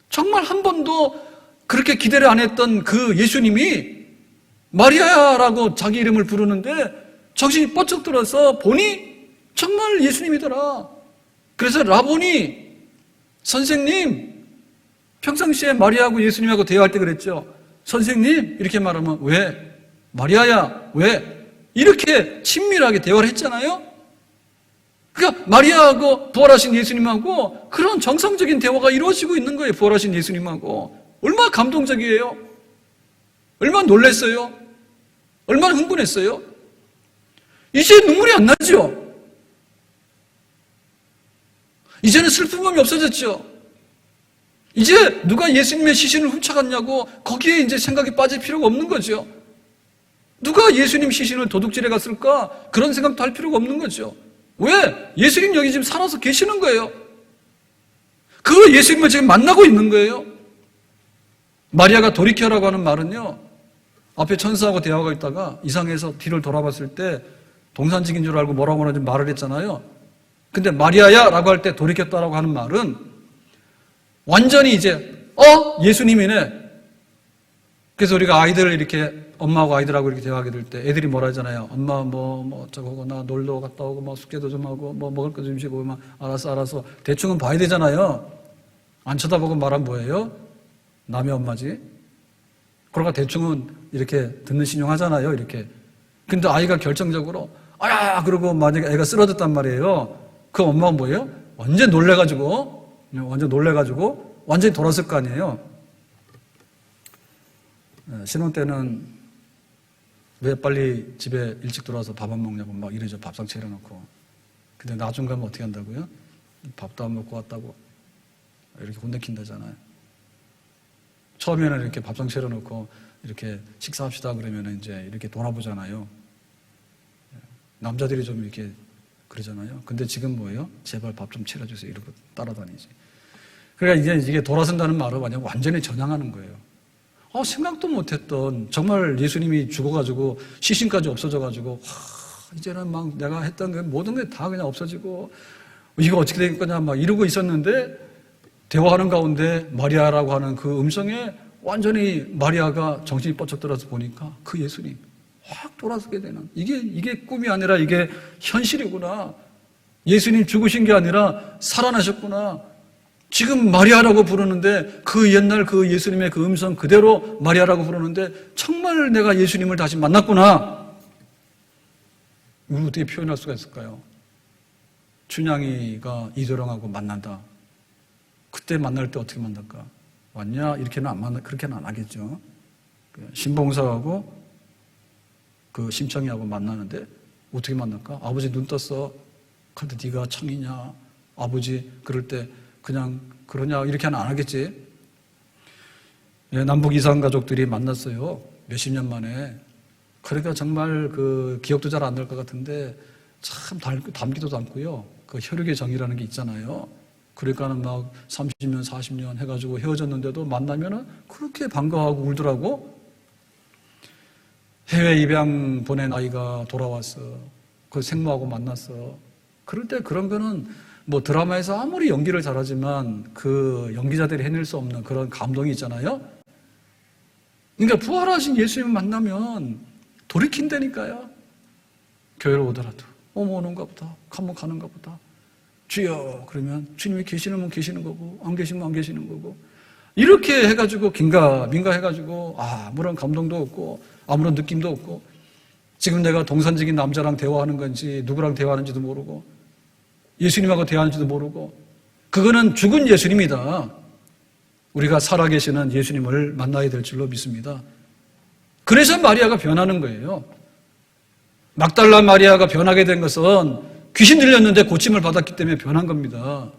[SPEAKER 1] 정말 한 번도 그렇게 기대를 안 했던 그 예수님이 마리아라고 자기 이름을 부르는데 정신이 뻗쩍 들어서 보니 정말 예수님이더라. 그래서 라보니, 선생님, 평상시에 마리아하고 예수님하고 대화할 때 그랬죠. 선생님 이렇게 말하면 왜? 마리아야 왜? 이렇게 친밀하게 대화를 했잖아요. 그러니까 마리아하고 부활하신 예수님하고 그런 정상적인 대화가 이루어지고 있는 거예요. 부활하신 예수님하고. 얼마나 감동적이에요. 얼마나 놀랐어요. 얼마나 흥분했어요. 이제 눈물이 안 나죠. 이제는 슬픔이 없어졌죠. 이제 누가 예수님의 시신을 훔쳐갔냐고 거기에 이제 생각이 빠질 필요가 없는 거죠. 누가 예수님 시신을 도둑질해 갔을까? 그런 생각도 할 필요가 없는 거죠. 왜? 예수님 여기 지금 살아서 계시는 거예요. 그 예수님을 지금 만나고 있는 거예요. 마리아가 돌이켜라고 하는 말은요, 앞에 천사하고 대화가 있다가 이상해서 뒤를 돌아봤을 때 동산직인 줄 알고 뭐라고 하는지 말을 했잖아요. 근데 마리아야 라고 할 때 돌이켰다라고 하는 말은 완전히 이제 예수님이네. 그래서 우리가 아이들 이렇게 엄마하고 아이들하고 이렇게 대화하게 될 때 애들이 뭐라 하잖아요. 엄마 뭐 저거 나 놀러 갔다 오고 뭐 숙제도 좀 하고 뭐 먹을 거 좀 주고 막 알았어 대충은 봐야 되잖아요. 안 쳐다보고 말하면 뭐예요? 남의 엄마지. 그러니까 대충은 이렇게 듣는 신용하잖아요. 이렇게. 근데 아이가 결정적으로 아야 그러고 만약에 애가 쓰러졌단 말이에요. 그 엄마가 뭐예요? 완전 놀래가지고 완전히 돌았을 거 아니에요. 신혼 때는 왜 빨리 집에 일찍 들어와서 밥 안 먹냐고 막 이러죠. 밥상 차려놓고. 근데 나중 가면 어떻게 한다고요? 밥도 안 먹고 왔다고 이렇게 혼내킨다잖아요. 처음에는 이렇게 밥상 차려놓고 이렇게 식사합시다 그러면 이제 이렇게 돌아보잖아요. 남자들이 좀 이렇게 그러잖아요. 근데 지금 뭐예요? 제발 밥 좀 차려주세요. 이러고 따라다니지. 그러니까 이제 이게 돌아선다는 말은 완전히 전향하는 거예요. 생각도 못했던, 정말 예수님이 죽어가지고 시신까지 없어져가지고 이제는 막 내가 했던 게 모든 게 다 그냥 없어지고 이거 어떻게 될 거냐 막 이러고 있었는데, 대화하는 가운데 마리아라고 하는 그 음성에 완전히 마리아가 정신이 뻗쩍 들어서 보니까 그 예수님 확 돌아서게 되는, 이게 꿈이 아니라 이게 현실이구나. 예수님 죽으신 게 아니라 살아나셨구나. 지금 마리아라고 부르는데 그 옛날 그 예수님의 그 음성 그대로 마리아라고 부르는데 정말 내가 예수님을 다시 만났구나. 이걸 어떻게 표현할 수가 있을까요? 춘향이가 이도령하고 만난다. 그때 만날 때 어떻게 만날까? 왔냐? 이렇게는 안 만나, 그렇게는 안 하겠죠. 신봉사하고 그 심청이하고 만나는데 어떻게 만날까? 아버지 눈 떴어. 근데 네가 청이냐? 아버지 그럴 때 그냥 그러냐? 이렇게는 안 하겠지. 남북 이산 가족들이 만났어요. 몇십 년 만에. 그러니까 정말 그 기억도 잘 안 날 것 같은데 참 닮기도 닮고요. 그 혈육의 정이라는 게 있잖아요. 그러니까는 막 30년, 40년 해가지고 헤어졌는데도 만나면은 그렇게 반가워하고 울더라고. 해외 입양 보낸 아이가 돌아왔어. 그 생모하고 만났어. 그럴 때 그런 거는 뭐 드라마에서 아무리 연기를 잘하지만 그 연기자들이 해낼 수 없는 그런 감동이 있잖아요. 그러니까 부활하신 예수님 만나면 돌이킨다니까요. 교회로 오더라도 오는가 보다, 한번 가는가 보다. 주여 그러면 주님이 계시는 계시는 거고 안 계시면 안 계시는 거고, 이렇게 해가지고 긴가민가 해가지고 아무런 감동도 없고 아무런 느낌도 없고, 지금 내가 동산적인 남자랑 대화하는 건지 누구랑 대화하는지도 모르고 예수님하고 대화하는지도 모르고, 그거는 죽은 예수님이다. 우리가 살아계시는 예수님을 만나야 될 줄로 믿습니다. 그래서 마리아가 변하는 거예요. 막달라 마리아가 변하게 된 것은 귀신 들렸는데 고침을 받았기 때문에 변한 겁니다.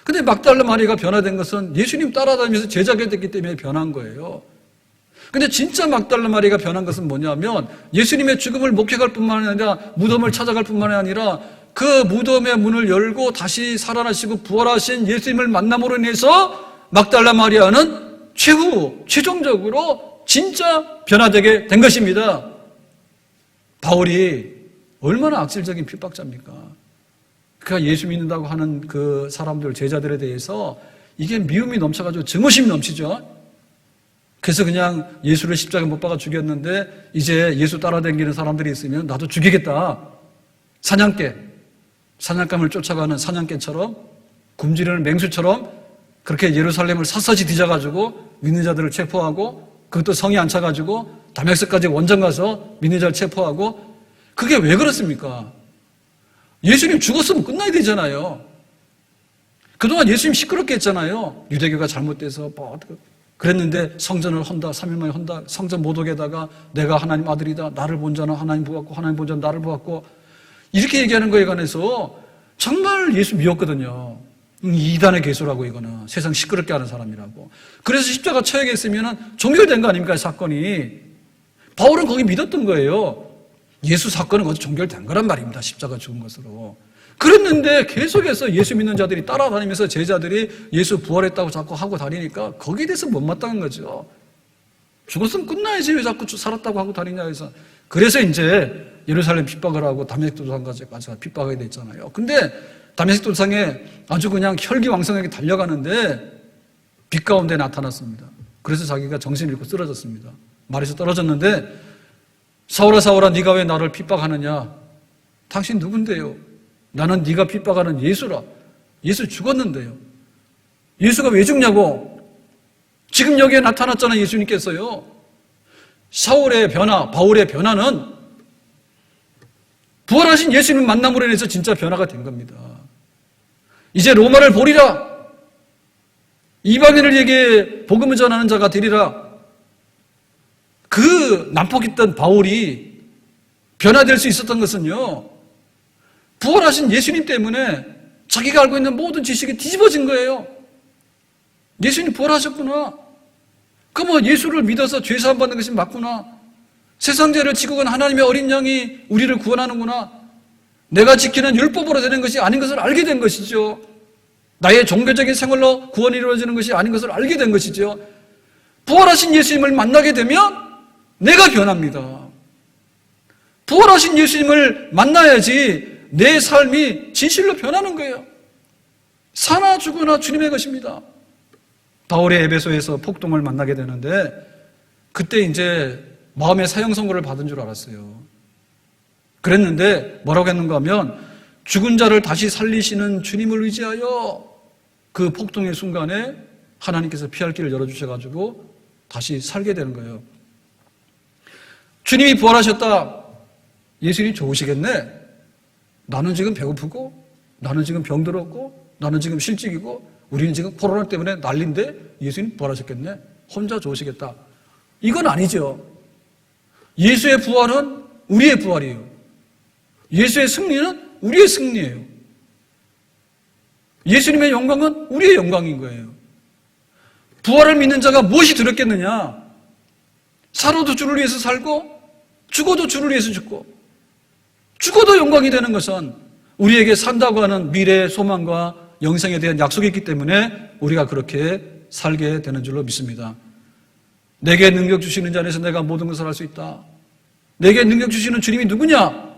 [SPEAKER 1] 근데 막달라 마리아가 변화된 것은 예수님 따라다니면서 제자가 됐기 때문에 변한 거예요. 근데 진짜 막달라 마리아가 변한 것은 뭐냐면, 예수님의 죽음을 목격할 뿐만 아니라 무덤을 찾아갈 뿐만 아니라 그 무덤의 문을 열고 다시 살아나시고 부활하신 예수님을 만남으로 인해서 막달라 마리아는 최종적으로 진짜 변화되게 된 것입니다. 바울이 얼마나 악질적인 핍박자입니까? 그러니까 예수 믿는다고 하는 그 사람들, 제자들에 대해서 이게 미움이 넘쳐가지고 증오심이 넘치죠. 그래서 그냥 예수를 십자가에 못 박아 죽였는데 이제 예수 따라다니는 사람들이 있으면 나도 죽이겠다. 사냥감을 쫓아가는 사냥개처럼, 굶주리는 맹수처럼 그렇게 예루살렘을 샅샅이 뒤져가지고 믿는 자들을 체포하고, 그것도 성이 안 차가지고 다메섹까지 원정 가서 믿는 자를 체포하고. 그게 왜 그렇습니까? 예수님 죽었으면 끝나야 되잖아요. 그동안 예수님 시끄럽게 했잖아요. 유대교가 잘못돼서 그랬는데 성전을 헌다, 3일 만에 헌다, 성전 못 오게다가 내가 하나님 아들이다, 나를 본 자는 하나님 보았고 하나님 본 자는 나를 보았고, 이렇게 얘기하는 거에 관해서 정말 예수 미웠거든요. 이단의 개소라고, 이거는 세상 시끄럽게 하는 사람이라고. 그래서 십자가 처형에 있으면 종결된 거 아닙니까, 사건이. 바울은 거기 믿었던 거예요. 예수 사건은 어디 종결된 거란 말입니다, 십자가 죽은 것으로. 그랬는데 계속해서 예수 믿는 자들이 따라다니면서 제자들이 예수 부활했다고 자꾸 하고 다니니까 거기에 대해서 못마땅한 거죠. 죽었으면 끝나야지 왜 자꾸 살았다고 하고 다니냐 해서. 그래서 이제 예루살렘 핍박을 하고 다메섹 도상까지 핍박하게 됐잖아요. 근데 다메섹 도상에 아주 그냥 혈기왕성하게 달려가는데 빛 가운데 나타났습니다. 그래서 자기가 정신을 잃고 쓰러졌습니다. 말에서 떨어졌는데, 사울아 사울아 네가 왜 나를 핍박하느냐? 당신 누군데요? 나는 네가 핍박하는 예수라. 예수 죽었는데요. 예수가 왜 죽냐고? 지금 여기에 나타났잖아요, 예수님께서요. 사울의 변화, 바울의 변화는 부활하신 예수님 만남으로 인해서 진짜 변화가 된 겁니다. 이제 로마를 보리라. 이방인을 복음을 전하는 자가 되리라. 그 난폭했던 바울이 변화될 수 있었던 것은요, 부활하신 예수님 때문에 자기가 알고 있는 모든 지식이 뒤집어진 거예요. 예수님 부활하셨구나. 그럼 예수를 믿어서 죄 사함 받는 것이 맞구나. 세상 죄를 지고 간 하나님의 어린 양이 우리를 구원하는구나. 내가 지키는 율법으로 되는 것이 아닌 것을 알게 된 것이죠. 나의 종교적인 생활로 구원이 이루어지는 것이 아닌 것을 알게 된 것이죠. 부활하신 예수님을 만나게 되면 내가 변합니다. 부활하신 예수님을 만나야지 내 삶이 진실로 변하는 거예요. 사나 죽으나 주님의 것입니다. 바울의 에베소에서 폭동을 만나게 되는데 그때 이제 마음의 사형 선고를 받은 줄 알았어요. 그랬는데 뭐라고 했는가 하면 죽은 자를 다시 살리시는 주님을 의지하여 그 폭동의 순간에 하나님께서 피할 길을 열어주셔가지고 다시 살게 되는 거예요. 주님이 부활하셨다. 예수님이 좋으시겠네. 나는 지금 배고프고 나는 지금 병들었고 나는 지금 실직이고 우리는 지금 코로나 때문에 난리인데 예수님 부활하셨겠네. 혼자 좋으시겠다. 이건 아니죠. 예수의 부활은 우리의 부활이에요. 예수의 승리는 우리의 승리예요. 예수님의 영광은 우리의 영광인 거예요. 부활을 믿는 자가 무엇이 두렵겠느냐? 살아도 주를 위해서 살고 죽어도 주를 위해서 죽고 죽어도 영광이 되는 것은 우리에게 산다고 하는 미래의 소망과 영생에 대한 약속이 있기 때문에 우리가 그렇게 살게 되는 줄로 믿습니다. 내게 능력 주시는 자 안에서 내가 모든 것을 할 수 있다. 내게 능력 주시는 주님이 누구냐?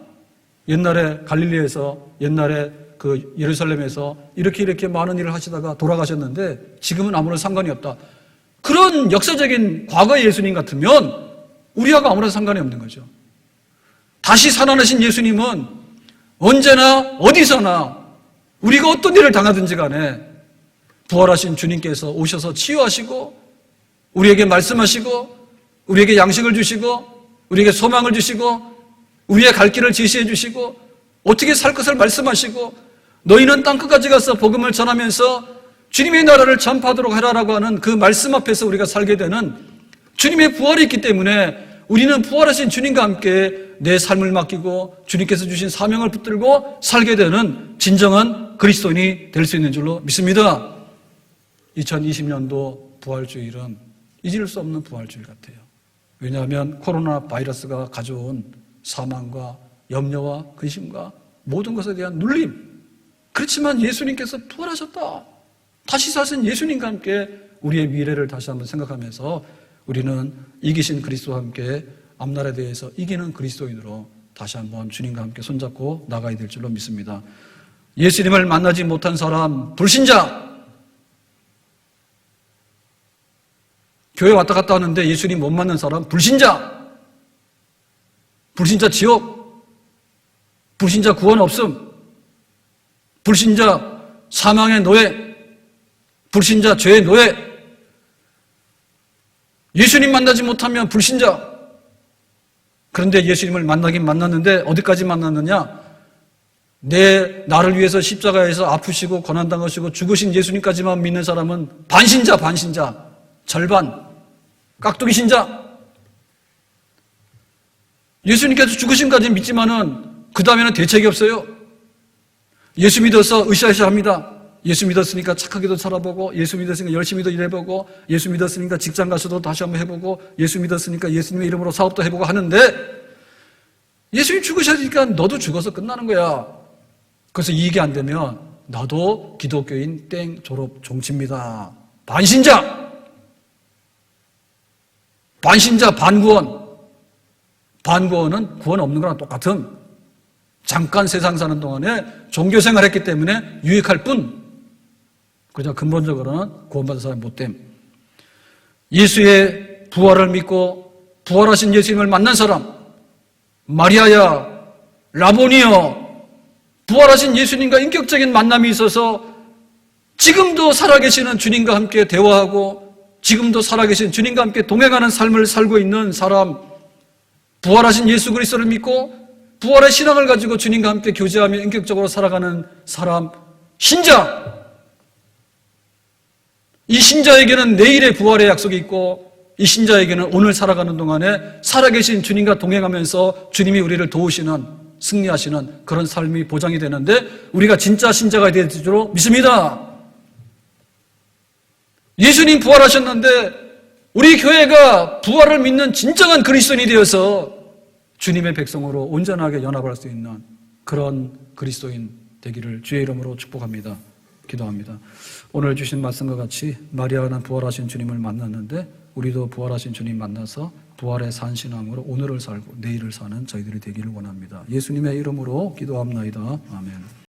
[SPEAKER 1] 옛날에 갈릴리에서 옛날에 그 예루살렘에서 이렇게 많은 일을 하시다가 돌아가셨는데 지금은 아무런 상관이 없다. 그런 역사적인 과거의 예수님 같으면 우리하고 아무런 상관이 없는 거죠. 다시 살아나신 예수님은 언제나 어디서나 우리가 어떤 일을 당하든지 간에 부활하신 주님께서 오셔서 치유하시고 우리에게 말씀하시고 우리에게 양식을 주시고 우리에게 소망을 주시고 우리의 갈 길을 제시해 주시고 어떻게 살 것을 말씀하시고 너희는 땅끝까지 가서 복음을 전하면서 주님의 나라를 전파하도록 하라라고 하는 그 말씀 앞에서 우리가 살게 되는 주님의 부활이 있기 때문에 우리는 부활하신 주님과 함께 내 삶을 맡기고 주님께서 주신 사명을 붙들고 살게 되는 진정한 그리스도인이 될 수 있는 줄로 믿습니다. 2020년도 부활주일은 잊을 수 없는 부활주일 같아요. 왜냐하면 코로나 바이러스가 가져온 사망과 염려와 근심과 모든 것에 대한 눌림. 그렇지만 예수님께서 부활하셨다. 다시 사신 예수님과 함께 우리의 미래를 다시 한번 생각하면서 우리는 이기신 그리스도와 함께 앞날에 대해서 이기는 그리스도인으로 다시 한번 주님과 함께 손잡고 나가야 될 줄로 믿습니다. 예수님을 만나지 못한 사람, 불신자. 교회 왔다 갔다 하는데 예수님 못 만난 사람, 불신자. 불신자 지옥. 불신자 구원 없음. 불신자 사망의 노예. 불신자 죄의 노예. 예수님 만나지 못하면 불신자. 그런데 예수님을 만나긴 만났는데 어디까지 만났느냐? 나를 위해서 십자가에서 아프시고 고난당하시고 죽으신 예수님까지만 믿는 사람은 반신자, 절반, 깍두기 신자. 예수님께서 죽으심까지 믿지만은 그 다음에는 대책이 없어요. 예수 믿어서 으쌰으쌰합니다. 예수 믿었으니까 착하게도 살아보고, 예수 믿었으니까 열심히도 일해보고, 예수 믿었으니까 직장 가서도 다시 한번 해보고, 예수 믿었으니까 예수님의 이름으로 사업도 해보고 하는데 예수님 죽으셨으니까 너도 죽어서 끝나는 거야. 그래서 이익이 안 되면 나도 기독교인 땡 졸업 종치입니다. 반신자 반구원. 반구원은 구원 없는 거랑 똑같은, 잠깐 세상 사는 동안에 종교생활 했기 때문에 유익할 뿐, 그저 근본적으로는 구원받은 사람이 못됨. 예수의 부활을 믿고 부활하신 예수님을 만난 사람, 마리아야, 라보니여, 부활하신 예수님과 인격적인 만남이 있어서 지금도 살아계시는 주님과 함께 대화하고 지금도 살아계신 주님과 함께 동행하는 삶을 살고 있는 사람, 부활하신 예수 그리스도를 믿고 부활의 신앙을 가지고 주님과 함께 교제하며 인격적으로 살아가는 사람, 신자. 이 신자에게는 내일의 부활의 약속이 있고 이 신자에게는 오늘 살아가는 동안에 살아계신 주님과 동행하면서 주님이 우리를 도우시는, 승리하시는 그런 삶이 보장이 되는데 우리가 진짜 신자가 될 줄로 믿습니다. 예수님 부활하셨는데 우리 교회가 부활을 믿는 진정한 그리스도인이 되어서 주님의 백성으로 온전하게 연합할 수 있는 그런 그리스도인 되기를 주의 이름으로 축복합니다. 기도합니다. 오늘 주신 말씀과 같이 마리아는 부활하신 주님을 만났는데 우리도 부활하신 주님 만나서 부활의 산 신앙으로 오늘을 살고 내일을 사는 저희들이 되기를 원합니다. 예수님의 이름으로 기도합나이다. 아멘.